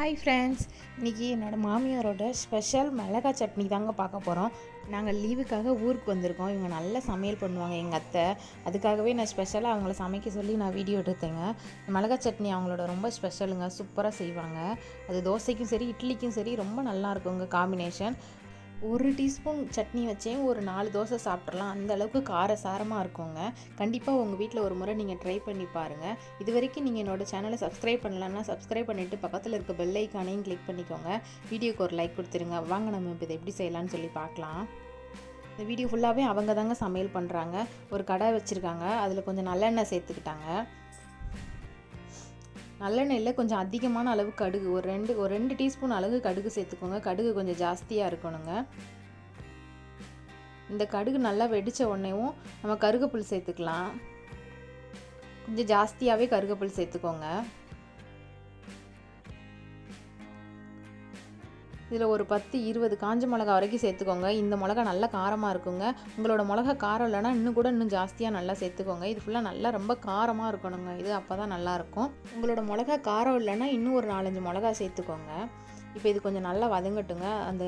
Hi friends, இன்றைக்கி என்னோடய மாமியாரோட ஸ்பெஷல் மிளகாய் சட்னி தாங்க பார்க்க போகிறோம். நாங்கள் லீவுக்காக ஊருக்கு வந்திருக்கோம். இவங்க நல்லா சமையல் பண்ணுவாங்க எங்கள் அத்தை. அதுக்காகவே நான் ஸ்பெஷலாக அவங்கள சமைக்க சொல்லி நான் வீடியோ எடுத்தேங்க. மிளகாய் சட்னி அவங்களோட ரொம்ப ஸ்பெஷலுங்க, சூப்பராக செய்வாங்க. அது தோசைக்கும் சரி இட்லிக்கும் சரி ரொம்ப நல்லா இருக்குங்க காம்பினேஷன். ஒரு டீஸ்பூன் சட்னி வச்சேன் ஒரு 4 தோசை சாப்பிட்றலாம், அந்த அளவுக்கு காரசாரமாக இருக்குங்க. கண்டிப்பாக உங்கள் வீட்டில் ஒரு முறை நீங்கள் ட்ரை பண்ணி பாருங்கள். இது வரைக்கும் நீங்கள் என்னோடய சேனலை சப்ஸ்கிரைப் பண்ணலன்னா சப்ஸ்கிரைப் பண்ணிவிட்டு பக்கத்தில் இருக்க பெல் ஐக்கானையும் கிளிக் பண்ணிக்கோங்க. வீடியோக்கு ஒரு லைக் கொடுத்துருங்க. வாங்க நம்ம இப்போ இதை எப்படி செய்யலான்னு சொல்லி பார்க்கலாம். இந்த வீடியோ ஃபுல்லாகவே அவங்க தாங்க சமையல் பண்ணுறாங்க. ஒரு கடாய் வச்சுருக்காங்க, அதில் கொஞ்சம் நல்லெண்ணெய் சேர்த்துக்கிட்டாங்க. நல்லெண்ணெயில் கொஞ்சம் அதிகமான அளவு கடுகு, ஒரு ரெண்டு டீஸ்பூன் அளவு கடுகு சேர்த்துக்கோங்க. கடுகு கொஞ்சம் ஜாஸ்தியாக இருக்கணுங்க. இந்த கடுகு நல்லா வெடித்த உடனேவும் நம்ம கருவேப்பிலை சேர்த்துக்கலாம். கொஞ்சம் ஜாஸ்தியாகவே கருவேப்பிலை சேர்த்துக்கோங்க. இதில் ஒரு 10-20 காஞ்ச மிளகா வரைக்கும் சேர்த்துக்கோங்க. இந்த மிளகா நல்லா காரமாக இருக்குங்க. உங்களோட மிளகா காரம் இல்லைன்னா இன்னும் ஜாஸ்தியாக நல்லா சேர்த்துக்கோங்க. இது ஃபுல்லாக நல்லா ரொம்ப காரமாக இருக்கணுங்க. இது அப்போ தான் நல்லாயிருக்கும். உங்களோட மிளகா காரம் இல்லைன்னா இன்னும் ஒரு 4-5 மிளகா சேர்த்துக்கோங்க. இப்போ இது கொஞ்சம் நல்லா வதங்கட்டுங்க. அந்த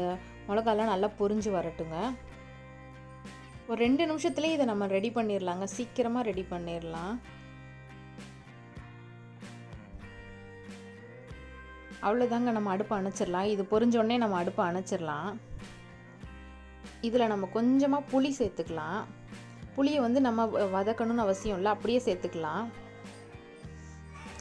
மிளகாலாம் நல்லா பொரிஞ்சு வரட்டுங்க. ஒரு 2 நிமிஷத்துலேயே இதை நம்ம ரெடி பண்ணிடலாங்க. சீக்கிரமாக ரெடி பண்ணிடலாம். அவ்வளோதாங்க, நம்ம அடுப்பை அணைச்சிடலாம். இது பொரிஞ்சோடனே நம்ம அடுப்பை அணைச்சிடலாம். இதில் நம்ம கொஞ்சமாக புளி சேர்த்துக்கலாம். புளியை நம்ம வதக்கணும்னு அவசியம் இல்லை, அப்படியே சேர்த்துக்கலாம்.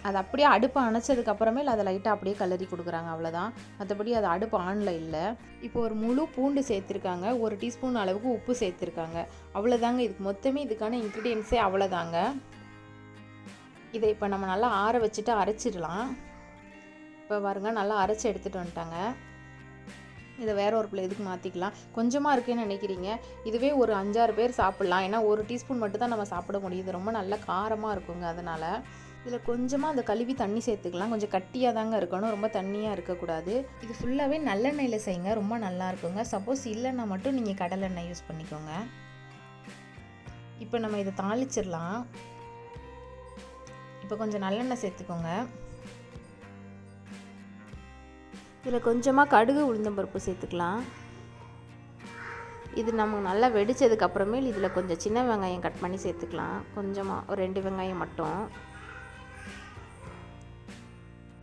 அது அப்படியே அடுப்பை அணைச்சதுக்கப்புறமேல அதை லைட்டாக அப்படியே கலரி கொடுக்குறாங்க, அவ்வளோதான். மற்றபடி அது அடுப்பு ஆனில் இல்லை. இப்போ ஒரு முழு பூண்டு சேர்த்துருக்காங்க. 1 டீஸ்பூன் அளவுக்கு உப்பு சேர்த்துருக்காங்க. அவ்வளோதாங்க. இதுக்கு மொத்தமே இதுக்கான இன்க்ரீடியன்ஸே அவ்வளோதாங்க. இதை இப்போ நம்ம நல்லா ஆற வச்சுட்டு அரைச்சிடலாம். இப்போ பாருங்க, நல்லா அரைச்சி எடுத்துகிட்டு வந்துட்டாங்க. இதை வேற ஒரு இதுக்கு மாற்றிக்கலாம். கொஞ்சமாக இருக்குன்னு நினைக்கிறீங்க, இதுவே ஒரு 5-6 பேர் சாப்பிட்லாம். ஏன்னா 1 டீஸ்பூன் மட்டும் தான் நம்ம சாப்பிட முடியுது. ரொம்ப நல்லா காரமாக இருக்குங்க. அதனால் இதில் கொஞ்சமாக அந்த கழுவி தண்ணி சேர்த்துக்கலாம். கொஞ்சம் கட்டியாக தாங்க இருக்கணும், ரொம்ப தண்ணியாக இருக்கக்கூடாது. இது ஃபுல்லாகவே நல்லெண்ணெயில் செய்யுங்க, ரொம்ப நல்லா இருக்குங்க. சப்போஸ் இல்லைன்னா மட்டும் நீங்கள் கடலெண்ணெய் யூஸ் பண்ணிக்கோங்க. இப்போ நம்ம இதை தாளிச்சிடலாம். இப்போ கொஞ்சம் நல்லெண்ணெய் சேர்த்துக்கோங்க. இதில் கொஞ்சமாக கடுகு உளுந்தம்பருப்பு சேர்த்துக்கலாம். இது நமக்கு நல்லா வெடித்ததுக்கப்புறமேல் இதில் கொஞ்சம் சின்ன வெங்காயம் கட் பண்ணி சேர்த்துக்கலாம். கொஞ்சமாக ஒரு 2 வெங்காயம் மட்டும்.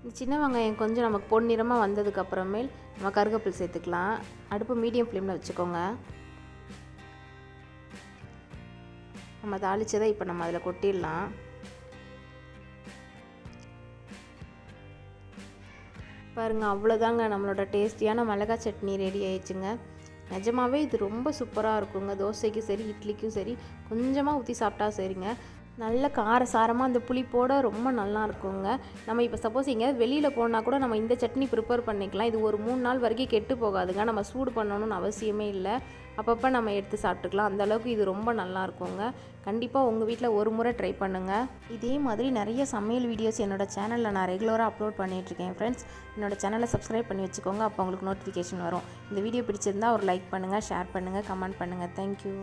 இந்த சின்ன வெங்காயம் கொஞ்சம் நமக்கு பொன்னிறமாக வந்ததுக்கப்புறமேல் நம்ம கருவேப்பிலை சேர்த்துக்கலாம். அடுப்பு மீடியம் ஃப்ளேமில் வச்சுக்கோங்க. நம்ம தாளித்ததை இப்போ நம்ம அதில் கொட்டிடலாம். பாருங்கள், அவ்வளோதாங்க, நம்மளோட டேஸ்டியான மிளகாய் சட்னி ரெடி ஆயிடுச்சுங்க. நிஜமாகவே இது ரொம்ப சூப்பராக இருக்குங்க. தோசைக்கும் சரி இட்லிக்கும் சரி கொஞ்சமாக ஊற்றி சாப்பிட்டா சரிங்க. நல்ல காரசாரமாக அந்த புளிப்போட ரொம்ப நல்லா இருக்குங்க. நம்ம இப்போ சப்போஸ் எங்கேயாவது வெளியில் போனால் கூட நம்ம இந்த சட்னி ப்ரிப்பேர் பண்ணிக்கலாம். இது ஒரு 3 நாள் வரைக்கும் கெட்டு போகாதுங்க. நம்ம சூடு பண்ணணும்னு அவசியமே இல்லை. அப்பப்போ நம்ம எடுத்து சாப்பிட்டுக்கலாம். அந்தளவுக்கு இது ரொம்ப நல்லா இருக்குங்க. கண்டிப்பாக உங்கள் வீட்டில் ஒரு முறை ட்ரை பண்ணுங்கள். இதே மாதிரி நிறைய சமையல் வீடியோஸ் என்னோடய சேனலில் நான் ரெகுலராக அப்லோட் பண்ணிகிட்ருக்கேன் ஃப்ரெண்ட்ஸ். என்னோடய சேனலை சப்ஸ்கிரைப் பண்ணி வச்சுக்கோங்க. அப்போ உங்களுக்கு நோட்டிஃபிகேஷன் வரும். இந்த வீடியோ பிடிச்சிருந்தால் ஒரு லைக் பண்ணுங்கள், ஷேர் பண்ணுங்கள், கமெண்ட் பண்ணுங்கள். தேங்க்யூ.